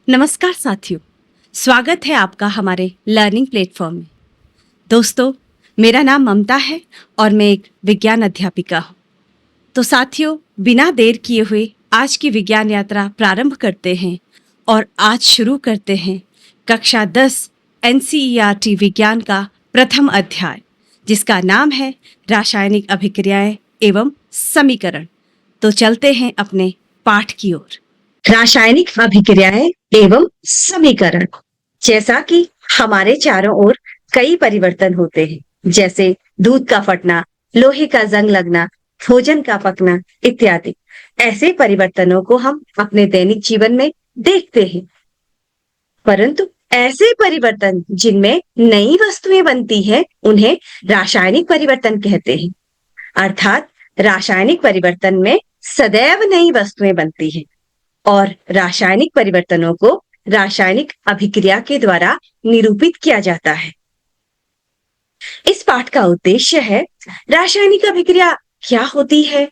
नमस्कार साथियों, स्वागत है आपका हमारे लर्निंग प्लेटफॉर्म में। दोस्तों, मेरा नाम ममता है और मैं एक विज्ञान अध्यापिका हूँ। तो साथियों, बिना देर किए हुए आज की विज्ञान यात्रा प्रारंभ करते हैं और आज शुरू करते हैं कक्षा 10 एनसीईआरटी विज्ञान का प्रथम अध्याय, जिसका नाम है रासायनिक अभिक्रियाएं एवं समीकरण। तो चलते हैं अपने पाठ की ओर। रासायनिक अभिक्रियाएं एवं समीकरण। जैसा कि हमारे चारों ओर कई परिवर्तन होते हैं, जैसे दूध का फटना, लोहे का जंग लगना, भोजन का पकना इत्यादि। ऐसे परिवर्तनों को हम अपने दैनिक जीवन में देखते हैं। परंतु ऐसे परिवर्तन जिनमें नई वस्तुएं बनती हैं, उन्हें रासायनिक परिवर्तन कहते हैं। अर्थात रासायनिक परिवर्तन में सदैव नई वस्तुएं बनती हैं और रासायनिक परिवर्तनों को रासायनिक अभिक्रिया के द्वारा निरूपित किया जाता है। इस पाठ का उद्देश्य है रासायनिक अभिक्रिया क्या होती है,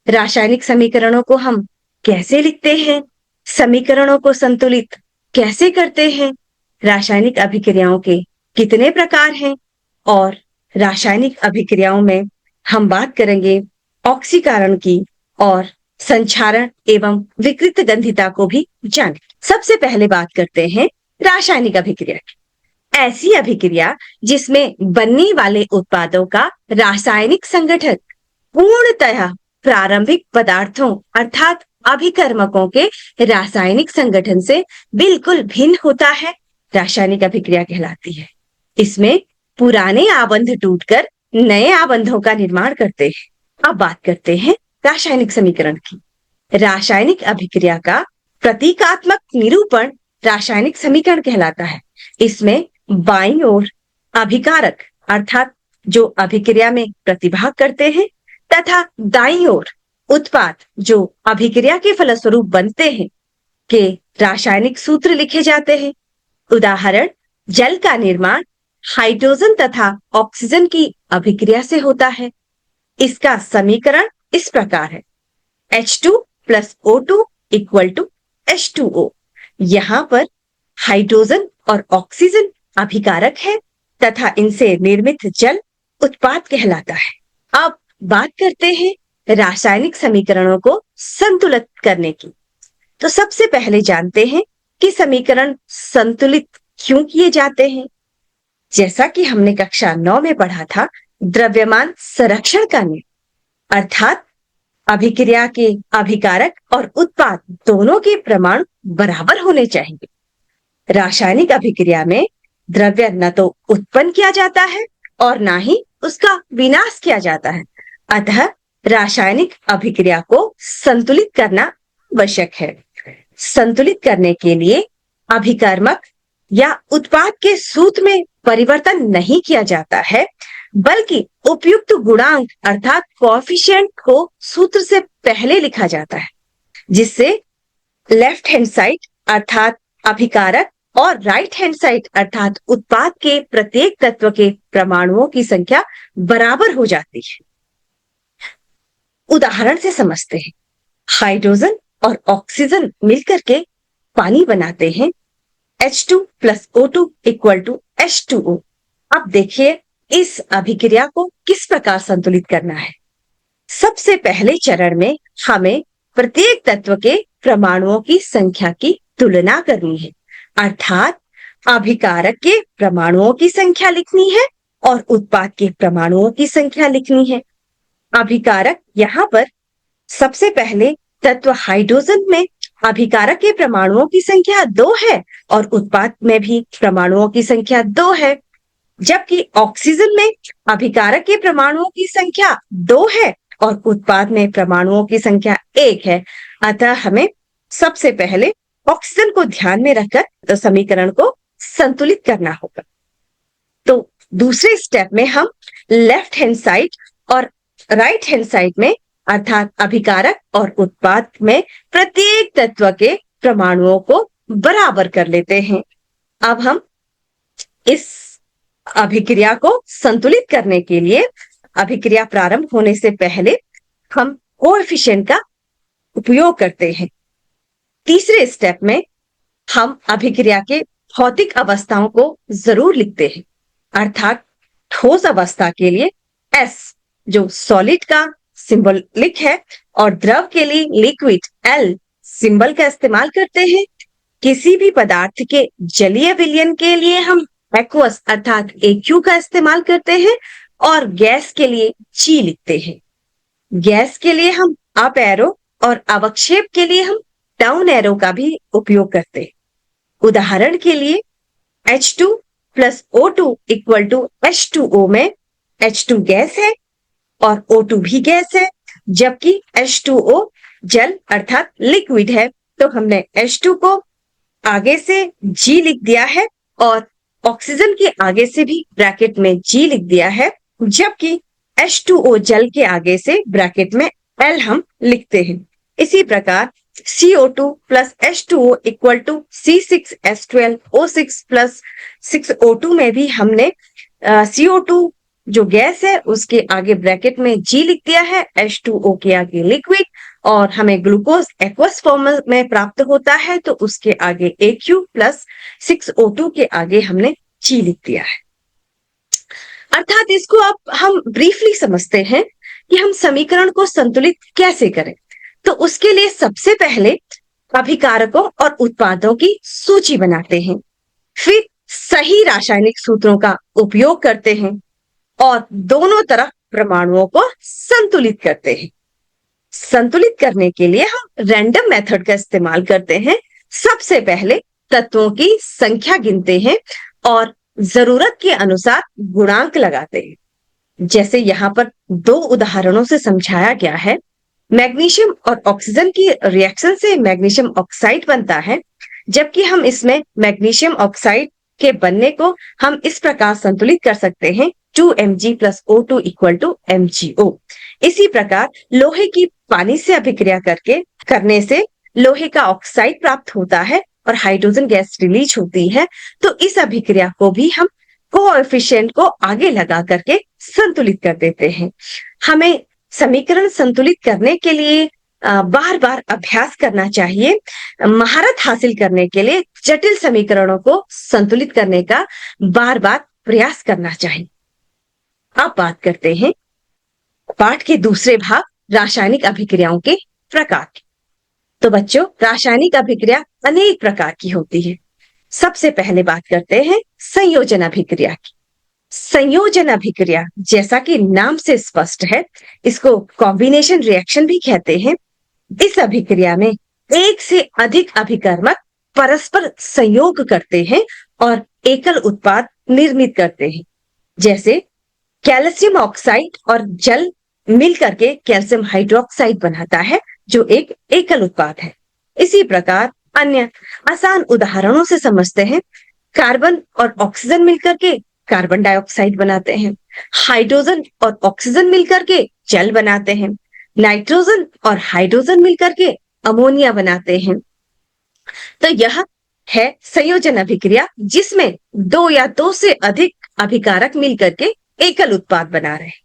रासायनिक समीकरणों को हम कैसे लिखते हैं, समीकरणों को संतुलित कैसे करते हैं, रासायनिक अभिक्रियाओं के कितने प्रकार हैं और रासायनिक अभिक्रियाओं में हम बात करेंगे ऑक्सीकरण की और संक्षारण एवं विकृत गंधिता को भी जाने। सबसे पहले बात करते हैं रासायनिक अभिक्रिया की। ऐसी अभिक्रिया जिसमें बनने वाले उत्पादों का रासायनिक संगठन पूर्णतः प्रारंभिक पदार्थों अर्थात अभिकर्मकों के रासायनिक संगठन से बिल्कुल भिन्न होता है, रासायनिक अभिक्रिया कहलाती है। इसमें पुराने आबंध टूटकर नए आबंधों का निर्माण करते हैं। अब बात करते हैं रासायनिक समीकरण की। रासायनिक अभिक्रिया का प्रतीकात्मक निरूपण रासायनिक समीकरण कहलाता है। इसमें बाईं ओर अभिकारक अर्थात जो अभिक्रिया में प्रतिभाग करते हैं तथा दाईं ओर उत्पाद जो अभिक्रिया के फलस्वरूप बनते हैं के रासायनिक सूत्र लिखे जाते हैं। उदाहरण, जल का निर्माण हाइड्रोजन तथा ऑक्सीजन की अभिक्रिया से होता है। इसका समीकरण इस प्रकार है, H2 plus O2 equal to H2O। यहाँ पर हाइड्रोजन और ऑक्सीजन अभिकारक है तथा इनसे निर्मित जल उत्पाद कहलाता है। अब बात करते हैं रासायनिक समीकरणों को संतुलित करने की। तो सबसे पहले जानते हैं कि समीकरण संतुलित क्यों किए जाते हैं। जैसा कि हमने कक्षा 9 में पढ़ा था, द्रव्यमान संरक्षण का नियम अर्थात अभिक्रिया के अभिकारक और उत्पाद दोनों के परमाणु बराबर होने चाहिए। रासायनिक अभिक्रिया में द्रव्य न तो उत्पन्न किया जाता है और ना ही उसका विनाश किया जाता है। अतः रासायनिक अभिक्रिया को संतुलित करना आवश्यक है। संतुलित करने के लिए अभिकर्मक या उत्पाद के सूत्र में परिवर्तन नहीं किया जाता है, बल्कि उपयुक्त गुणांक अर्थात कोएफिशिएंट को सूत्र से पहले लिखा जाता है, जिससे लेफ्ट हैंड साइड अर्थात अभिकारक और राइट हैंड साइड अर्थात उत्पाद के प्रत्येक तत्व के परमाणुओं की संख्या बराबर हो जाती है। उदाहरण से समझते हैं। हाइड्रोजन और ऑक्सीजन मिलकर के पानी बनाते हैं, H2 plus O2 equal to H2O। अब देखिए इस अभिक्रिया को किस प्रकार संतुलित करना है। सबसे पहले चरण में हमें प्रत्येक तत्व के परमाणुओं की संख्या की तुलना करनी है, अर्थात अभिकारक के परमाणुओं की संख्या लिखनी है और उत्पाद के परमाणुओं की संख्या लिखनी है। अभिकारक यहाँ पर सबसे पहले तत्व हाइड्रोजन में अभिकारक के परमाणुओं की संख्या 2 है और उत्पाद में भी परमाणुओं की संख्या 2 है, जबकि ऑक्सीजन में अभिकारक के परमाणुओं की संख्या 2 है और उत्पाद में परमाणुओं की संख्या 1 है। अतः हमें सबसे पहले ऑक्सीजन को ध्यान में रखकर तो समीकरण को संतुलित करना होगा। तो दूसरे स्टेप में हम लेफ्ट हैंड साइड और राइट हैंड साइड में अर्थात अभिकारक और उत्पाद में प्रत्येक तत्व के परमाणुओं को बराबर कर लेते हैं। अब हम इस अभिक्रिया को संतुलित करने के लिए अभिक्रिया प्रारंभ होने से पहले हम कोएफिशिएंट का उपयोग करते हैं। तीसरे स्टेप में हम अभिक्रिया के भौतिक अवस्थाओं को जरूर लिखते हैं, अर्थात ठोस अवस्था के लिए S जो सॉलिड का सिंबलिक है और द्रव के लिए लिक्विड L सिंबल का इस्तेमाल करते हैं। किसी भी पदार्थ के जलीय विलयन के लिए हम एक्वस अर्थात AQ का इस्तेमाल करते हैं और गैस के लिए G लिखते हैं। गैस के लिए हम अप एरो और अवक्षेप के लिए हम डाउन एरो का भी उपयोग करते हैं। उदाहरण के लिए H2 plus O2 equal to H2O में H2 गैस है और O2 भी गैस है, जबकि H2O जल अर्थात लिक्विड है। तो हमने H2 को आगे से G लिख दिया है और ऑक्सीजन के आगे से भी ब्रैकेट में G लिख दिया है, जबकि H2O जल के आगे से ब्रैकेट में L हम लिखते हैं। इसी प्रकार CO2 plus H2O equal to C6H12O6 plus 6O2 में भी हमने CO2 जो गैस है उसके आगे ब्रैकेट में G लिख दिया है, H2O के आगे लिक्विड, और हमें ग्लूकोज एक्वस फॉर्म में प्राप्त होता है तो उसके आगे AQ प्लस 6O2 के आगे हमने G लिख दिया है। अर्थात इसको अब हम ब्रीफली समझते हैं कि हम समीकरण को संतुलित कैसे करें। तो उसके लिए सबसे पहले अभिकारकों और उत्पादों की सूची बनाते हैं, फिर सही रासायनिक सूत्रों का उपयोग करते हैं और दोनों तरफ परमाणुओं को संतुलित करते हैं। संतुलित करने के लिए हम रैंडम मेथड का इस्तेमाल करते हैं। सबसे पहले तत्वों की संख्या गिनते हैं और जरूरत के अनुसार गुणांक लगाते हैं। जैसे यहाँ पर दो उदाहरणों से समझाया गया है। मैग्नीशियम और ऑक्सीजन की रिएक्शन से मैग्नीशियम ऑक्साइड बनता है, जबकि हम इसमें मैग्नीशियम ऑक्साइड के बनने को हम इस प्रकार संतुलित कर सकते हैं 2Mg plus O2 equal to MgO। इसी प्रकार लोहे की पानी से अभिक्रिया करने से लोहे का ऑक्साइड प्राप्त होता है और हाइड्रोजन गैस रिलीज होती है। तो इस अभिक्रिया को भी हम कोएफिशिएंट को आगे लगा करके संतुलित कर देते हैं। हमें समीकरण संतुलित करने के लिए बार बार अभ्यास करना चाहिए। महारत हासिल करने के लिए जटिल समीकरणों को संतुलित करने का बार बार प्रयास करना चाहिए। अब बात करते हैं पाठ के दूसरे भाग रासायनिक अभिक्रियाओं के प्रकार की। तो बच्चों, रासायनिक अभिक्रिया अनेक प्रकार की होती है। सबसे पहले बात करते हैं संयोजन अभिक्रिया की। संयोजन अभिक्रिया जैसा कि नाम से स्पष्ट है, इसको कॉम्बिनेशन रिएक्शन भी कहते हैं। इस अभिक्रिया में एक से अधिक अभिकर्मक परस्पर संयोग करते हैं और एकल उत्पाद निर्मित करते हैं। जैसे कैल्शियम ऑक्साइड और जल मिलकर के कैल्शियम हाइड्रोक्साइड बनाता है जो एक एकल उत्पाद है। इसी प्रकार अन्य आसान उदाहरणों से समझते हैं। कार्बन और ऑक्सीजन मिलकर के कार्बन डाइऑक्साइड बनाते हैं। हाइड्रोजन और ऑक्सीजन मिलकर के जल बनाते हैं। नाइट्रोजन और हाइड्रोजन मिलकर के अमोनिया बनाते हैं। तो यह है संयोजन अभिक्रिया, जिसमें दो या दो से अधिक अभिकारक मिलकर के एकल उत्पाद बना रहे हैं।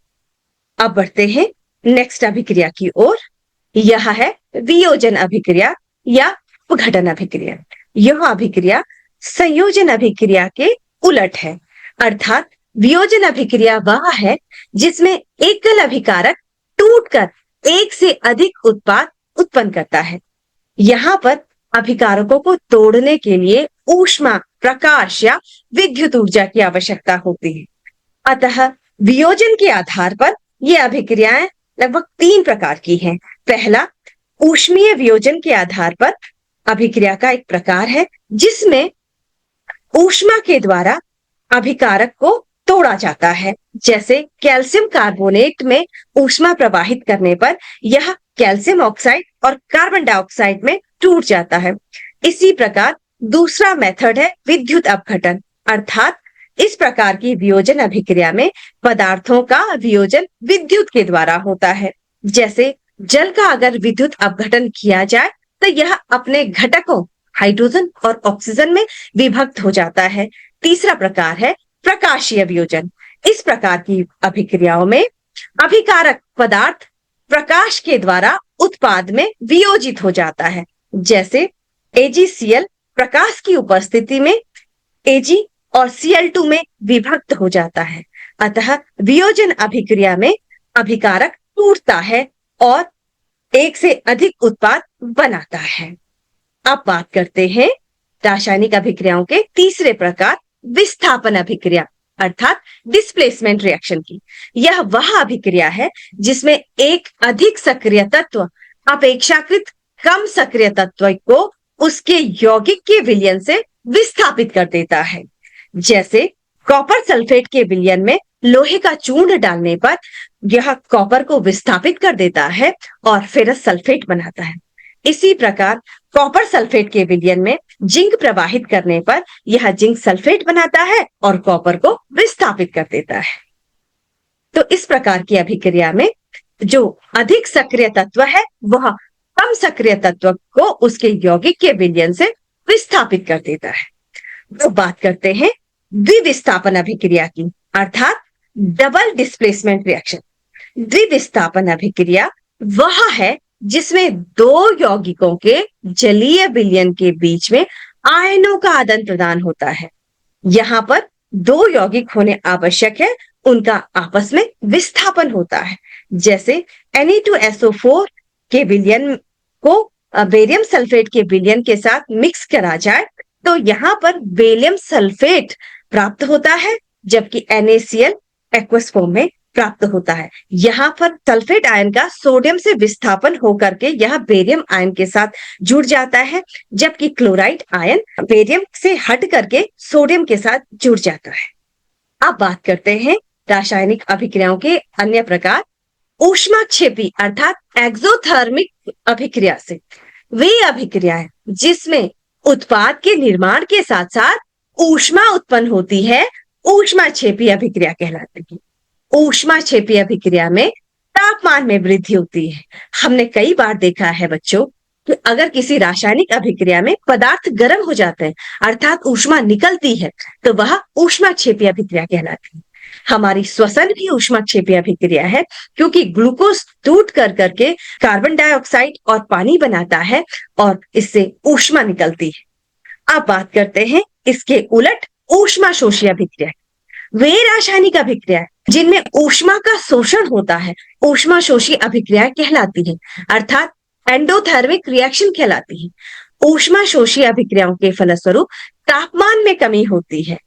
अब बढ़ते हैं नेक्स्ट अभिक्रिया की ओर। यह है वियोजन अभिक्रिया या अपघटन अभिक्रिया। यह अभिक्रिया संयोजन अभिक्रिया के उलट है, अर्थात वियोजन अभिक्रिया वह है जिसमें एकल अभिकारक टूटकर एक से अधिक उत्पाद उत्पन्न करता है। यहाँ पर अभिकारकों को तोड़ने के लिए ऊष्मा, प्रकाश या विद्युत ऊर्जा की आवश्यकता होती है। अतः वियोजन के आधार पर ये अभिक्रियाएं लगभग तीन प्रकार की हैं। पहला, ऊष्मीय वियोजन के आधार पर अभिक्रिया का एक प्रकार है जिसमें ऊष्मा के द्वारा अभिकारक को तोड़ा जाता है। जैसे कैल्शियम कार्बोनेट में ऊष्मा प्रवाहित करने पर यह कैल्शियम ऑक्साइड और कार्बन डाइऑक्साइड में टूट जाता है। इसी प्रकार दूसरा मेथड है विद्युत अपघटन, अर्थात इस प्रकार की वियोजन अभिक्रिया में पदार्थों का वियोजन विद्युत के द्वारा होता है। जैसे जल का अगर विद्युत अपघटन किया जाए तो यह अपने घटकों हाइड्रोजन और ऑक्सीजन में विभक्त हो जाता है। तीसरा प्रकार है प्रकाशीय वियोजन। इस प्रकार की अभिक्रियाओं में अभिकारक पदार्थ प्रकाश के द्वारा उत्पाद में वियोजित हो जाता है। जैसे AgCl प्रकाश की उपस्थिति में Ag और Cl2 में विभक्त हो जाता है। अतः वियोजन अभिक्रिया में अभिकारक टूटता है और एक से अधिक उत्पाद बनाता है। अब बात करते हैं रासायनिक अभिक्रियाओं के तीसरे प्रकार, विस्थापन अभिक्रिया अर्थात डिस्प्लेसमेंट रिएक्शन की। यह वह अभिक्रिया है जिसमें एक अधिक सक्रिय तत्व अपेक्षाकृत कम सक्रिय तत्व को उसके यौगिक के विलयन से विस्थापित कर देता है। जैसे कॉपर सल्फेट के विलयन में लोहे का चूर्ण डालने पर यह कॉपर को विस्थापित कर देता है और फेरस सल्फेट बनाता है। इसी प्रकार कॉपर सल्फेट के विलयन में जिंक प्रवाहित करने पर यह जिंक सल्फेट बनाता है और कॉपर को विस्थापित कर देता है। तो इस प्रकार की अभिक्रिया में जो अधिक सक्रिय तत्व है वह कम सक्रिय तत्व को उसके यौगिक के विलयन से विस्थापित कर देता है। तो बात करते हैं द्विविस्थापन अभिक्रिया की अर्थात डबल डिस्प्लेसमेंट रिएक्शन। द्विविस्थापन अभिक्रिया वह है जिसमें दो यौगिकों के जलीय विलयन के बीच में आयनों का आदान प्रदान होता है। यहाँ पर दो यौगिक होने आवश्यक है, उनका आपस में विस्थापन होता है। जैसे Na2SO4 के विलयन को बेरियम सल्फेट के विलयन के साथ मिक्स करा जाए तो यहाँ पर बेरियम सल्फेट प्राप्त होता है, जबकि NaCl एक्वस फॉर्म में प्राप्त होता है। यहाँ पर सल्फेट आयन का सोडियम से विस्थापन होकर के यह बेरियम आयन के साथ जुड़ जाता है, जबकि क्लोराइड आयन बेरियम से हट करके सोडियम के साथ जुड़ जाता है। अब बात करते हैं रासायनिक अभिक्रियाओं के अन्य प्रकार, ऊष्माक्षेपी अर्थात एक्सोथर्मिक अभिक्रिया से। वे अभिक्रियाएं जिसमें उत्पाद के निर्माण के साथ साथ ऊष्मा उत्पन्न होती है, ऊष्माक्षेपी अभिक्रिया कहलाती है। ऊष्माक्षेपी अभिक्रिया में तापमान में वृद्धि होती है। हमने कई बार देखा है बच्चों कि अगर किसी रासायनिक अभिक्रिया में पदार्थ गर्म हो जाते हैं अर्थात ऊष्मा निकलती है तो वह ऊष्माक्षेपी अभिक्रिया कहलाती है। हमारी श्वसन भी ऊष्माक्षेपी अभिक्रिया है, क्योंकि ग्लूकोज टूट कर करके कार्बन डाइऑक्साइड और पानी बनाता है और इससे ऊष्मा निकलती है। अब बात करते हैं इसके उलट ऊष्माशोषी अभिक्रिया। वे रासायनिक अभिक्रिया जिनमें ऊष्मा का शोषण होता है ऊष्माशोषी अभिक्रिया कहलाती है, अर्थात एंडोथर्मिक रिएक्शन कहलाती है। ऊष्माशोषी अभिक्रियाओं के फलस्वरूप तापमान में कमी होती है,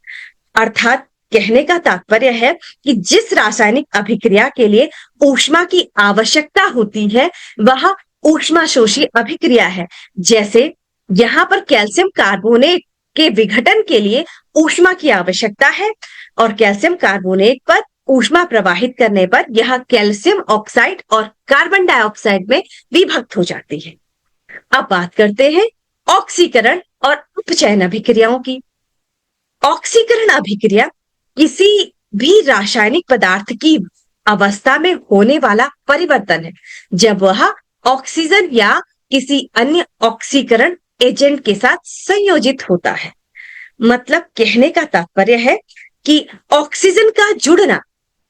अर्थात कहने का तात्पर्य है कि जिस रासायनिक अभिक्रिया के लिए ऊष्मा की आवश्यकता होती है वह ऊष्माशोषी अभिक्रिया है। जैसे यहाँ पर कैल्शियम कार्बोनेट के विघटन के लिए ऊष्मा की आवश्यकता है और कैल्शियम कार्बोनेट पर ऊष्मा प्रवाहित करने पर यह कैल्शियम ऑक्साइड और कार्बन डाइऑक्साइड में विभक्त हो जाती है। अब बात करते हैं ऑक्सीकरण और उपचयन अभिक्रियाओं की। ऑक्सीकरण अभिक्रिया किसी भी रासायनिक पदार्थ की अवस्था में होने वाला परिवर्तन है जब वह ऑक्सीजन या किसी अन्य ऑक्सीकरण एजेंट के साथ संयोजित होता है। मतलब कहने का तात्पर्य है कि ऑक्सीजन का जुड़ना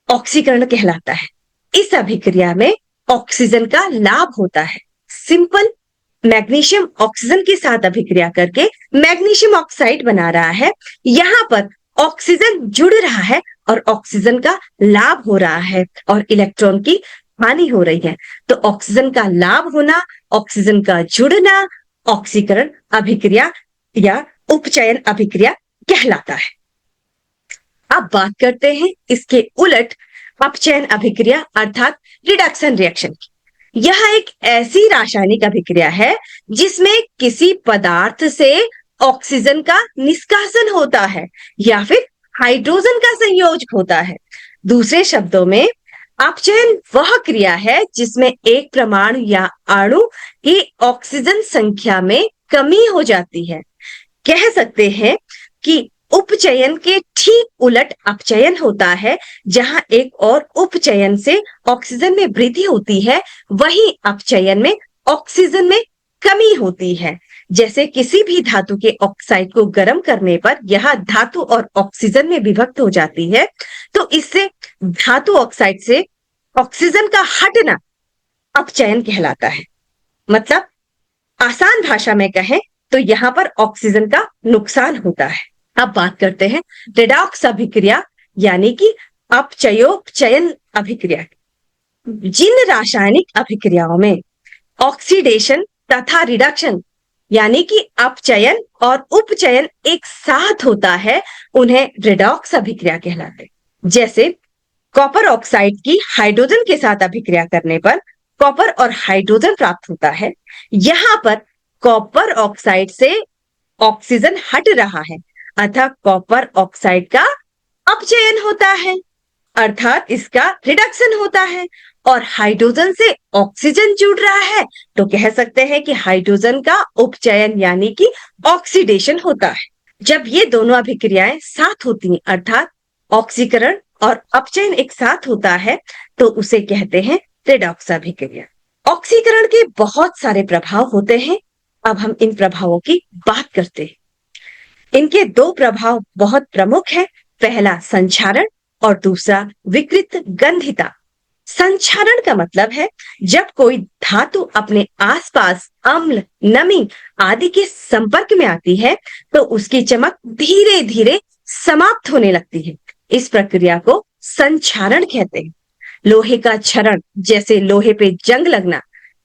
ऑक्सीकरण कहलाता है। इस अभिक्रिया में ऑक्सीजन का लाभ होता है। सिंपल मैग्नीशियम ऑक्सीजन के साथ अभिक्रिया करके मैग्नीशियम ऑक्साइड बना रहा है, यहाँ पर ऑक्सीजन जुड़ रहा है और ऑक्सीजन का लाभ हो रहा है और इलेक्ट्रॉन की हानि हो रही है। तो ऑक्सीजन का लाभ होना, ऑक्सीजन का जुड़ना ऑक्सीकरण अभिक्रिया या उपचयन अभिक्रिया कहलाता है। अब बात करते हैं इसके उलट अपचयन अभिक्रिया अर्थात रिडक्शन रिएक्शन की। यह एक ऐसी रासायनिक अभिक्रिया है जिसमें किसी पदार्थ से ऑक्सीजन का निष्कासन होता है या फिर हाइड्रोजन का संयोजक होता है। दूसरे शब्दों में अपचयन वह क्रिया है जिसमें एक परमाणु या अणु की ऑक्सीजन संख्या में कमी हो जाती है। कह सकते हैं कि उपचयन के ठीक उलट अपचयन होता है, जहां एक और उपचयन से ऑक्सीजन में वृद्धि होती है, वहीं अपचयन में ऑक्सीजन में कमी होती है। जैसे किसी भी धातु के ऑक्साइड को गर्म करने पर यह धातु और ऑक्सीजन में विभक्त हो जाती है, तो इससे धातु ऑक्साइड से ऑक्सीजन का हटना अपचयन कहलाता है। मतलब आसान भाषा में कहें तो यहाँ पर ऑक्सीजन का नुकसान होता है। अब बात करते हैं रेडॉक्स अभिक्रिया यानी कि अपचयोपचयन अभिक्रिया। जिन रासायनिक अभिक्रियाओं में ऑक्सीडेशन तथा रिडक्शन यानी कि अपचयन और उपचयन एक साथ होता है, उन्हें रेडॉक्स अभिक्रिया कहलाते हैं। जैसे कॉपर ऑक्साइड की हाइड्रोजन के साथ अभिक्रिया करने पर कॉपर और हाइड्रोजन प्राप्त होता है। यहाँ पर कॉपर ऑक्साइड से ऑक्सीजन हट रहा है, अतः कॉपर ऑक्साइड का अपचयन होता है, अर्थात इसका रिडक्शन होता है। और हाइड्रोजन से ऑक्सीजन जुड़ रहा है, तो कह सकते हैं कि हाइड्रोजन का उपचयन यानी कि ऑक्सीडेशन होता है। जब ये दोनों अभिक्रियाएं साथ होती हैं, अर्थात ऑक्सीकरण और अपचयन एक साथ होता है, तो उसे कहते हैं रेडॉक्स अभिक्रिया। ऑक्सीकरण के बहुत सारे प्रभाव होते हैं। अब हम इन प्रभावों की बात करते हैं। इनके दो प्रभाव बहुत प्रमुख हैं। पहला संक्षारण और दूसरा विकृत गंधिता। संक्षारण का मतलब है जब कोई धातु अपने आसपास अम्ल, नमी आदि के संपर्क में आती है तो उसकी चमक धीरे धीरे समाप्त होने लगती है। इस प्रक्रिया को संक्षारण कहते हैं। लोहे का क्षरण, जैसे लोहे पे जंग लगना,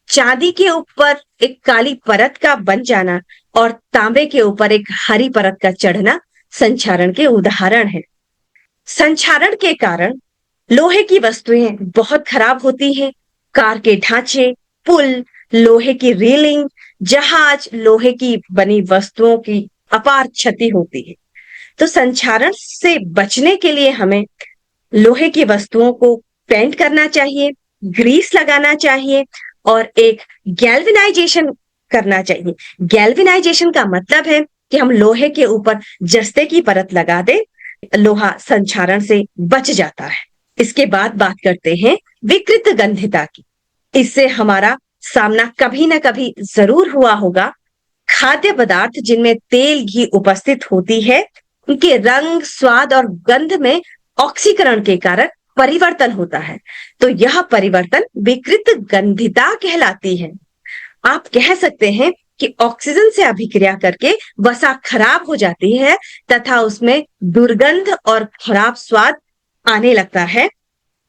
चांदी के ऊपर एक काली परत का बन जाना और तांबे के ऊपर एक हरी परत का चढ़ना संक्षारण के उदाहरण है। संक्षारण के कारण लोहे की वस्तुएं बहुत खराब होती हैं। कार के ढांचे, पुल, लोहे की रेलिंग, जहाज, लोहे की बनी वस्तुओं की अपार क्षति होती है। तो संक्षारण से बचने के लिए हमें लोहे की वस्तुओं को पेंट करना चाहिए, ग्रीस लगाना चाहिए और एक गैल्वेनाइजेशन करना चाहिए। गैल्वेनाइजेशन का मतलब है कि हम लोहे के ऊपर जस्ते की परत लगा दें, लोहा संक्षारण से बच जाता है। इसके बाद बात करते हैं विकृत गंधिता की। इससे हमारा सामना कभी ना कभी जरूर हुआ होगा। खाद्य पदार्थ जिनमें तेल, घी उपस्थित होती है, उनके रंग, स्वाद और गंध में ऑक्सीकरण के कारण परिवर्तन होता है, तो यह परिवर्तन विकृत गंधिता कहलाती है। आप कह सकते हैं कि ऑक्सीजन से अभिक्रिया करके वसा खराब हो जाती है तथा उसमें दुर्गंध और खराब स्वाद आने लगता है।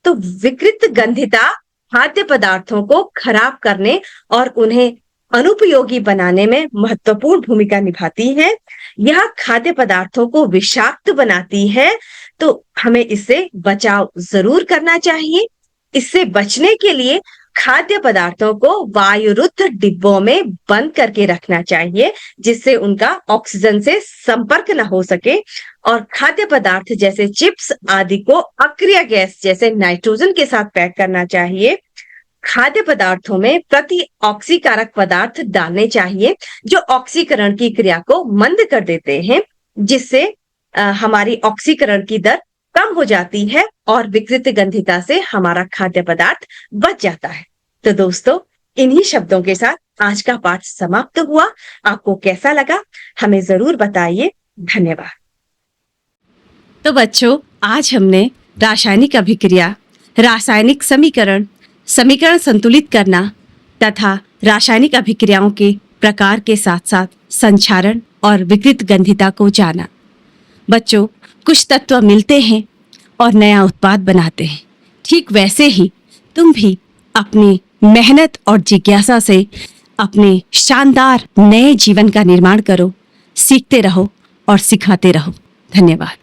तो विकृत गंधिता खाद्य पदार्थों को खराब करने और उन्हें अनुपयोगी बनाने में महत्वपूर्ण भूमिका निभाती है। यह खाद्य पदार्थों को विषाक्त बनाती है, तो हमें इससे बचाव जरूर करना चाहिए। इससे बचने के लिए खाद्य पदार्थों को वायुरुद्ध डिब्बों में बंद करके रखना चाहिए, जिससे उनका ऑक्सीजन से संपर्क न हो सके। और खाद्य पदार्थ जैसे चिप्स आदि को अक्रिय गैस जैसे नाइट्रोजन के साथ पैक करना चाहिए। खाद्य पदार्थों में प्रति ऑक्सीकारक पदार्थ डालने चाहिए जो ऑक्सीकरण की क्रिया को मंद कर देते हैं, जिससे हमारी ऑक्सीकरण की दर कम हो जाती है और विकृत गंधिता से हमारा खाद्य पदार्थ बच जाता है। तो दोस्तों, इन्हीं शब्दों के साथ आज का पाठ समाप्त हुआ। आपको कैसा लगा हमें जरूर बताइए। धन्यवाद। तो बच्चों, आज हमने रासायनिक अभिक्रिया, रासायनिक समीकरण, समीकरण संतुलित करना तथा रासायनिक अभिक्रियाओं के प्रकार के साथ साथ संक्षारण और विकृत गंधिता को जाना। बच्चों, कुछ तत्व मिलते हैं और नया उत्पाद बनाते हैं। ठीक वैसे ही तुम भी अपनी मेहनत और जिज्ञासा से अपने शानदार नए जीवन का निर्माण करो, सीखते रहो और सिखाते रहो। धन्यवाद।